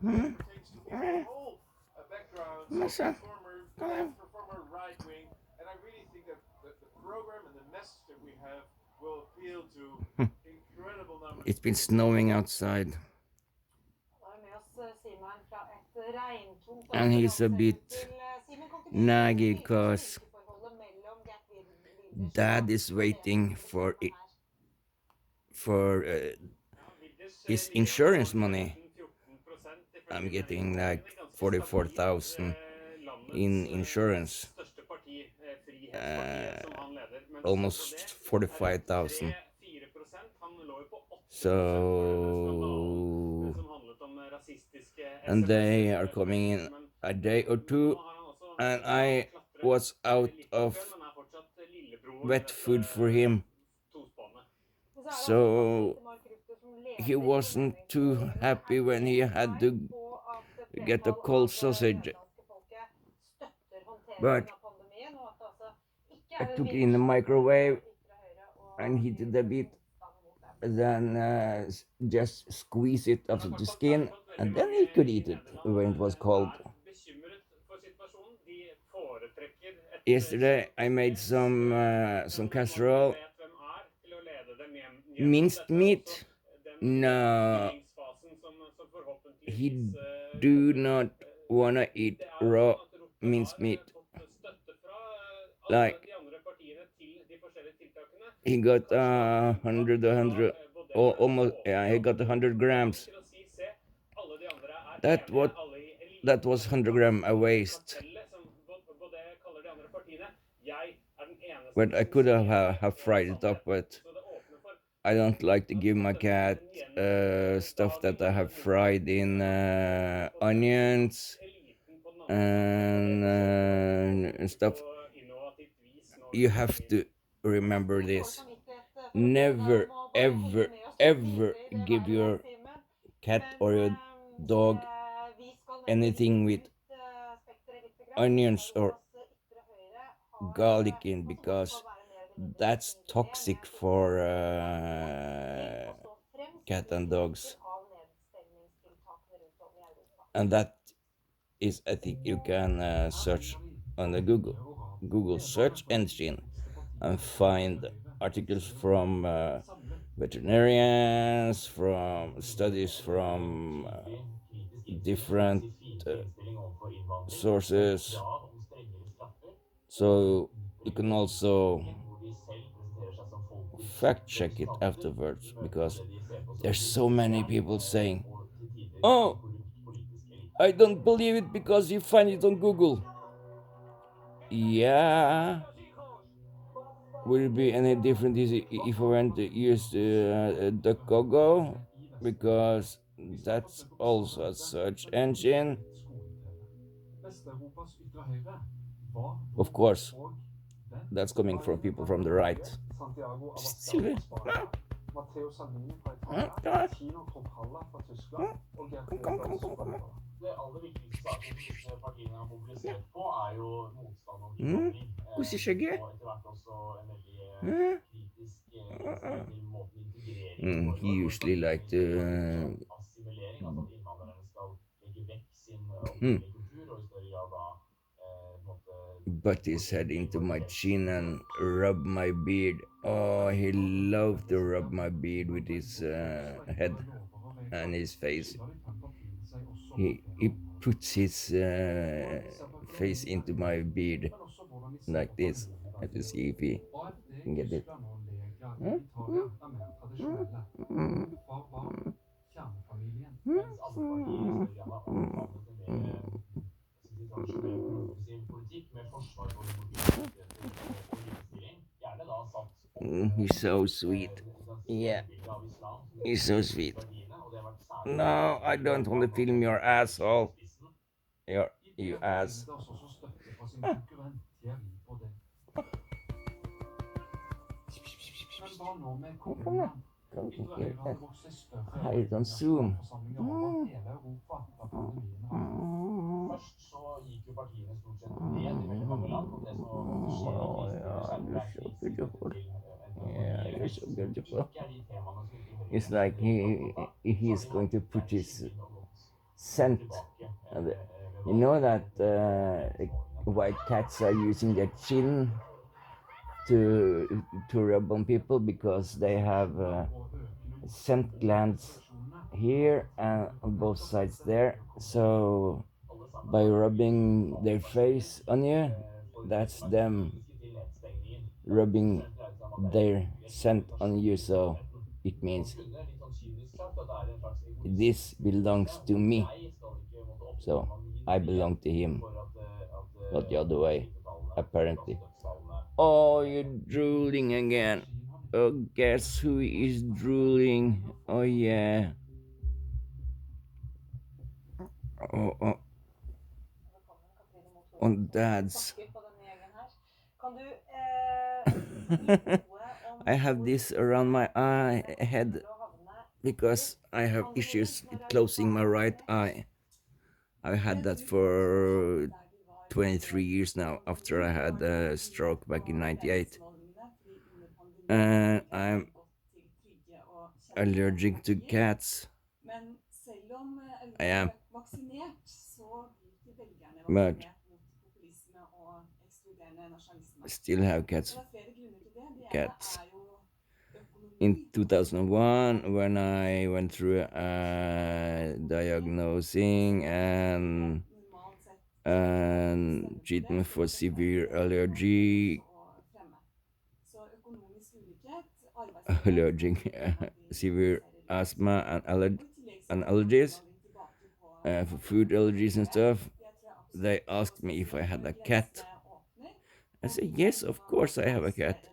Hmm? Massa? Come on. It's been snowing outside, and he's a bit naggy because dad is waiting for his insurance money. I'm getting like 44,000 in insurance, uh, almost 45,000. So, and they are coming in a day or two, and I was out of wet food for him, so he wasn't too happy when he had to get a cold sausage. But I took it in the microwave and heated a bit, then just squeeze it off the skin, and then he could eat it when it was cold. Yesterday I made some casserole, minced meat. No, he do not wanna eat raw minced meat. Like he got 100, almost, yeah, he got 100 grams. That what that was 100 gram a waste. But I could have fried it up, but I don't like to give my cat stuff that I have fried in onions and stuff. You have to remember this. Never, ever, ever give your cat or your dog anything with onions or garlic in, because that's toxic for cat and dogs. And that is, I think you can search on the Google search engine and find articles from veterinarians, from studies from different sources. So you can also fact check it afterwards, because there's so many people saying, "Oh, I don't believe it because you find it on Google." Yeah. Would it be any different if I went to use DuckDuckGo? Because that's also a search engine. Of course, that's coming from people from the right. Silver. Koseskjegget. He usually like to butt his head into my chin and rub my beard. Oh, he loved to rub my beard with his head and his face. He puts his face into my beard like this. I have to see if he can get it. He's so sweet. Yeah, he's so sweet. No, I don't want to film your asshole. You ass. Kom igjen. Her er det on Zoom. Oh, yeah, you're so beautiful. Yeah, you're so beautiful. It's like he's going to put his scent. And, you know that white cats are using their chin to rub on people because they have scent glands here and on both sides there. So by rubbing their face on you, that's them rubbing their scent on you. So it means this belongs to me. So I belong to him, not the other way, apparently. Oh, you're drooling again. Oh, guess who is drooling? Oh, yeah. Oh, oh, on dad's. I have this around my eye head because I have issues with closing my right eye. I've had that for 23 years now after I had a stroke back in 98. And I'm allergic to cats. I am. But still have cats. Cats. In 2001, when I went through diagnosing and treatment for severe allergy, allergic, severe asthma and allergies, for food allergies and stuff, they asked me if I had a cat. I said, yes, of course I have a cat.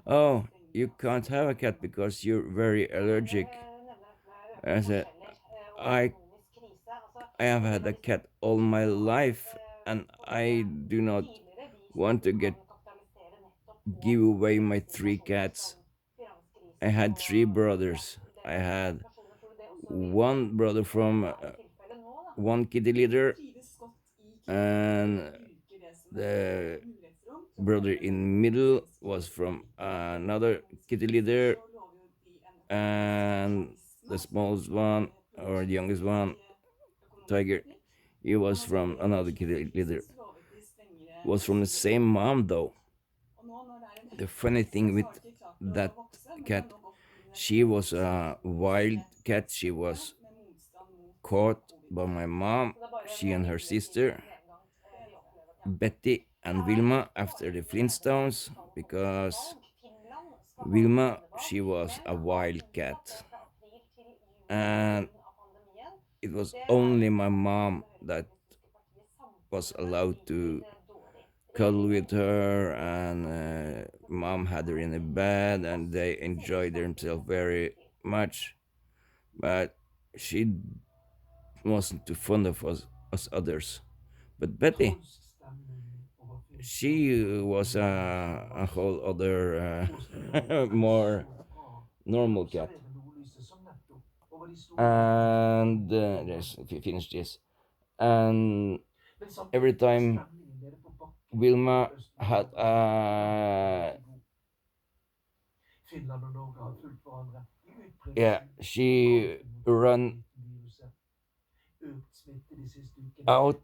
Oh, you can't have a cat because you're very allergic. I said, I I have had a cat all my life and I do not want to get give away my three cats. I had three brothers. I had one brother from one kitty litter, and the brother in middle was from another kitty litter, and the smallest one or the youngest one, Tiger, he was from another kitty litter. Was from the same mom though. The funny thing with that cat, she was a wild cat. She was caught by my mom, she and her sister, Betty and Wilma, after the Flintstones, because Wilma, she was a wild cat. And it was only my mom that was allowed to cuddle with her, and mom had her in the bed, and they enjoyed themselves very much. But she wasn't too fond of us others. But Betty, she was a whole other, more normal cat. And let's finish this. And every time Wilma had yeah, she run out,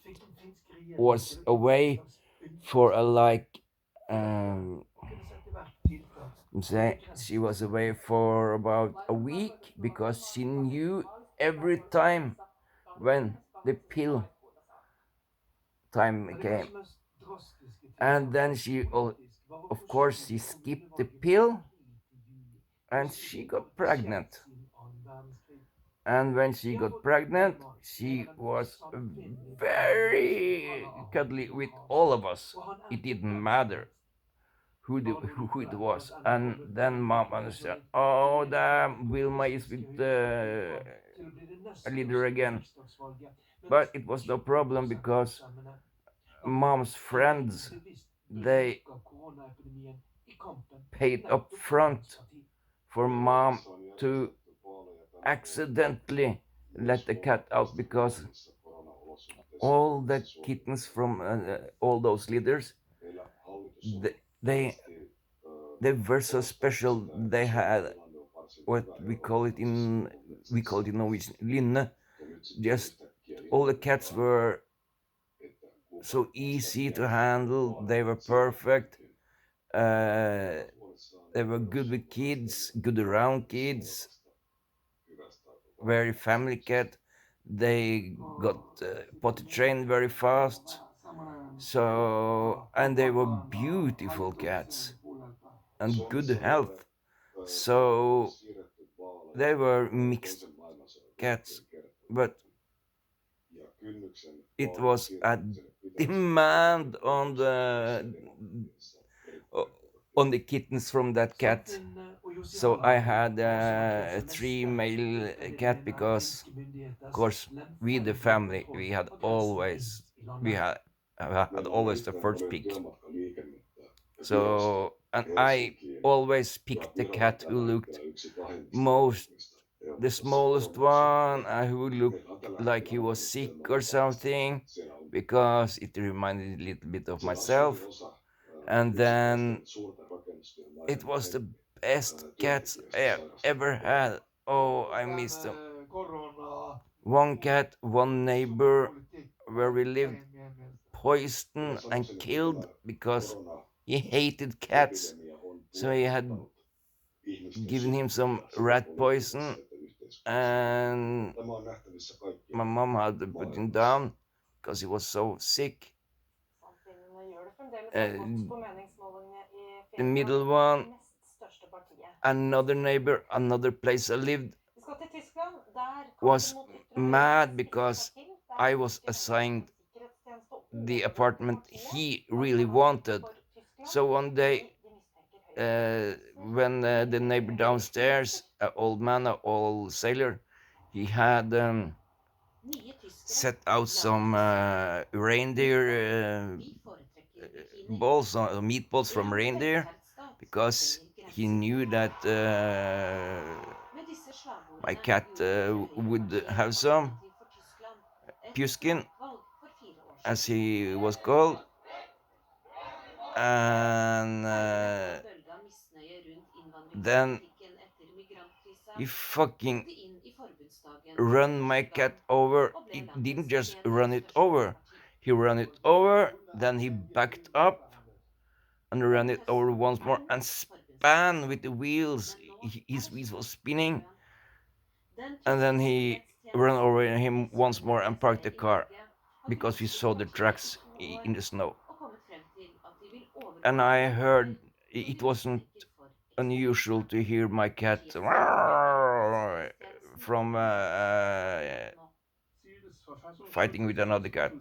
was away for a like say she was away for about a week because she knew every time when the pill time came. And then she, of course, she skipped the pill and she got pregnant. And when she got pregnant, she was very cuddly with all of us. It didn't matter who it was. And then mom understood, oh, damn, Wilma is with a leader again. But it was no problem because mom's friends, they paid up front for mom to accidentally let the cat out because all the kittens from all those litters, they, they they were so special. They had what we call it in Norwegian linne, just All the cats were so easy to handle. They were perfect. Uh, they were good with kids, good around kids, very family cat. They got potty trained very fast. So, and they were beautiful cats and good health. So they were mixed cats, but it was a demand on the kittens from that cat. So I had three male cat because, of course, we the family we had always the first pick. So and I always picked the cat who looked most the smallest one who looked like he was sick or something because it reminded a little bit of myself. And then it was the best cats I ever had. Oh, I missed them. One cat, one neighbor where we lived, poisoned and killed because he hated cats. So he had given him some rat poison, and my mom had to put him down because he was so sick. The middle one, another neighbor, another place I lived, was mad because I was assigned the apartment he really wanted. So one day, when the neighbor downstairs, an old man, an old sailor, he had set out some reindeer balls, meatballs from reindeer, because he knew that my cat would have some Puskin, as he was called, and then he fucking run my cat over. He didn't just run it over. He ran it over, then he backed up and ran it over once more and span with the wheels. His wheels was spinning, and then he ran over him once more and parked the car because we saw the tracks in the snow. And I heard it wasn't unusual to hear my cat from fighting with another cat.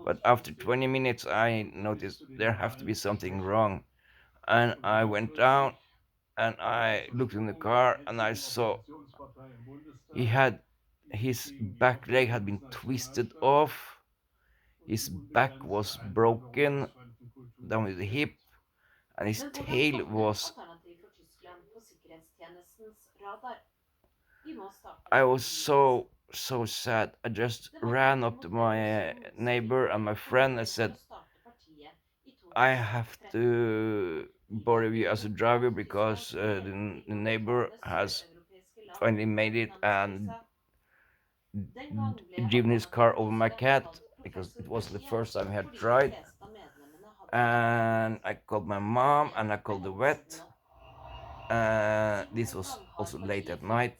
But after 20 minutes, I noticed there have to be something wrong. And I went down and I looked in the car and I saw he had his back leg had been twisted off. His back was broken down with the hip, and his tail was. I was so sad. I just ran up to my neighbor and my friend and said, I have to borrow you as a driver because the neighbor has finally made it and driven his car over my cat because it was the first time I had tried. And I called my mom and I called the vet. This was also late at night.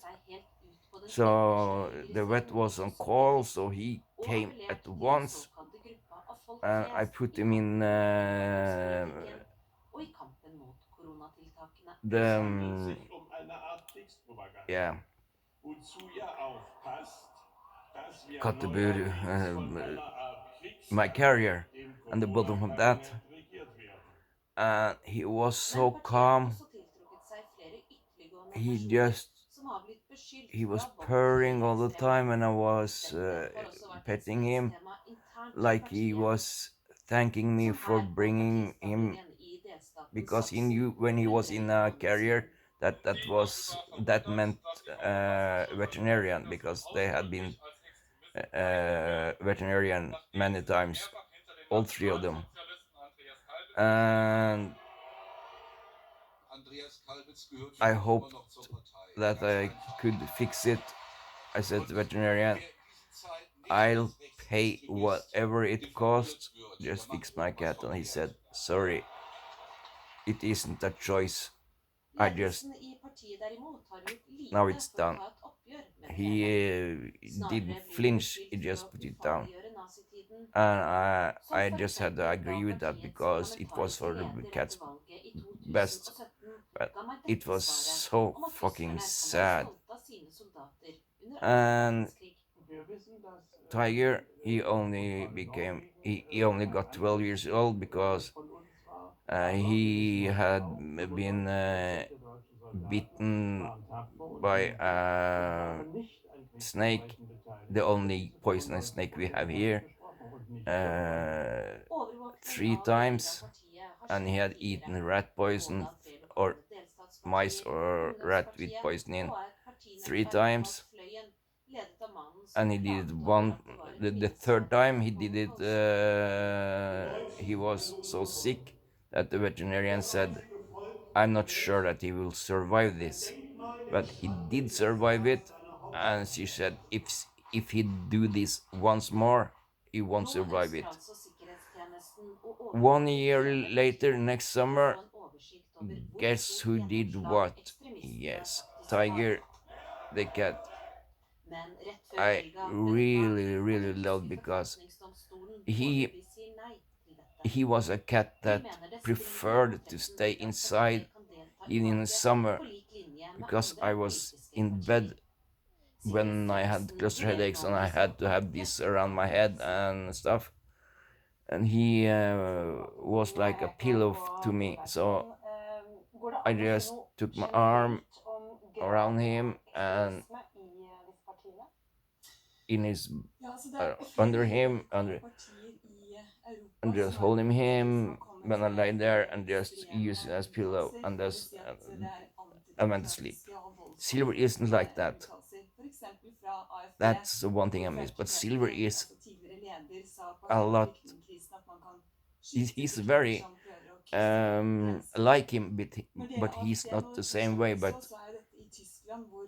So the vet was on call, so he came at once. And I put him in the yeah, cut the boot, my carrier, and the bottom of that. And he was so calm. He just he was purring all the time, and I was petting him like he was thanking me for bringing him, because he knew when he was in a carrier that meant veterinarian, because they had been veterinarian many times, all three of them. And I hoped that I could fix it. I said to the veterinarian, I'll pay whatever it costs. Just fix my cat. And he said, sorry, it isn't a choice. I just Ledelsen i partiet derimot har gjort now lite it's for å done. ta et oppgjør med det He hele. didn't Snarere blir de flinch. He beskyldt for å just put it down. ufarliggjøre nazitiden, And som I for just had to eksempel da agree with that partiets because it was parlamentariske for the leder cat's etter valget i best. 2017 But ga meg it dette was svaret so om at fucking tyskerne kan være sad. stolte av sine soldater under annen And verdenskrig. Tiger, he only got 12 years old because he had been bitten by a snake, the only poisonous snake we have here, uh, Overvåkning three av deler av times, partiet har and he skjedd had tidligere. eaten rat Både poison at tre or lokale mice delstatspartier, or rat with Ungdomspartiet poisoning og et three partinettverk kalt times, Fløyen, ledet av mannen som and he did it klaget over one. at det var en The ledelse third time he som did holdt it, halshugget. he was so sick that the veterinarian Das said, einzige Volk I'm der not sure Welt, that he will survive ein this. Denkmal der But he Schande did über das survive Grab it, seiner and she said, Hauptversammlung. if he do this once more, he won't Nå survive ønsker it. altså sikkerhetstjenesten å 1 year overvåke hele later, partiet next for å få summer, en oversikt over hvor guess stort who did gjennomslag what? ekstremistene Yes, faktisk har. Tiger, the cat. Men rett før I helga ble det klart really, at really den loved tyske because forfatningsdomstolen he foreløpig sier nei til dette. he was a cat De that mener det strider mot preferred to retten stay til at inside partiet kan delta i even in the valget summer på lik linje med because I andre was politiske in partier. bed when I had Sikkerhetstjenesten cluster vurderer headaches nå and om I de skal had to have anke this around my head avgjørelsen. and stuff. And he was like a pillow to me. So I just took my arm around him and in his Ja, altså det er under flere him lokale partier i and Europa just som har holding him kommet when I lay med there and just ekstreme use it as pillow uttalelser, and det vil just si at det er I went to sleep. antidemokratiske og Silver voldsomme isn't like that. uttalelser. For eksempel fra AFD, That's the one thing I hvor miss. Frank But Silver Beckmann, is altså tidligere leder, sa på a hele lot. flyktningkrisen at man kan skyte He's flyktninger very som prøver å krysse grensen. like him, Når det but gjelder he's AFD not nå the i same way. Tyskland But også, så er dette i Tyskland hvor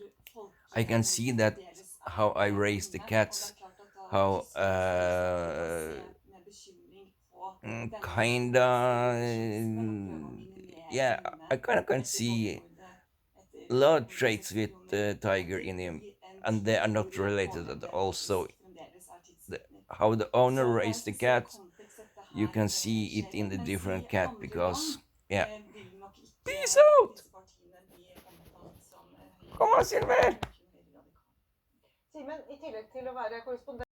I can see that fremdeles how I raise the enorme, og det cats, er klart at da how tyskerne skal se med bekymring på denne kinda, nasjonalismen og prøve å minimere yeah, I kind of can etter see folkemordet etter a lot of 160 traits with millioner Tiger etter in him, i en and they tid are hvor not related at all. So overlevelse fremdeles er the, tidsvitner. how the owner Så det er en raised the spesiell cat, kontekst dette you her can see it skjer in i, the mens different i cat andre because land yeah. vil nok ikke Peace out! disse partiene bli omtalt som Come on, Silver! Simen, i tillegg til å være korrespondent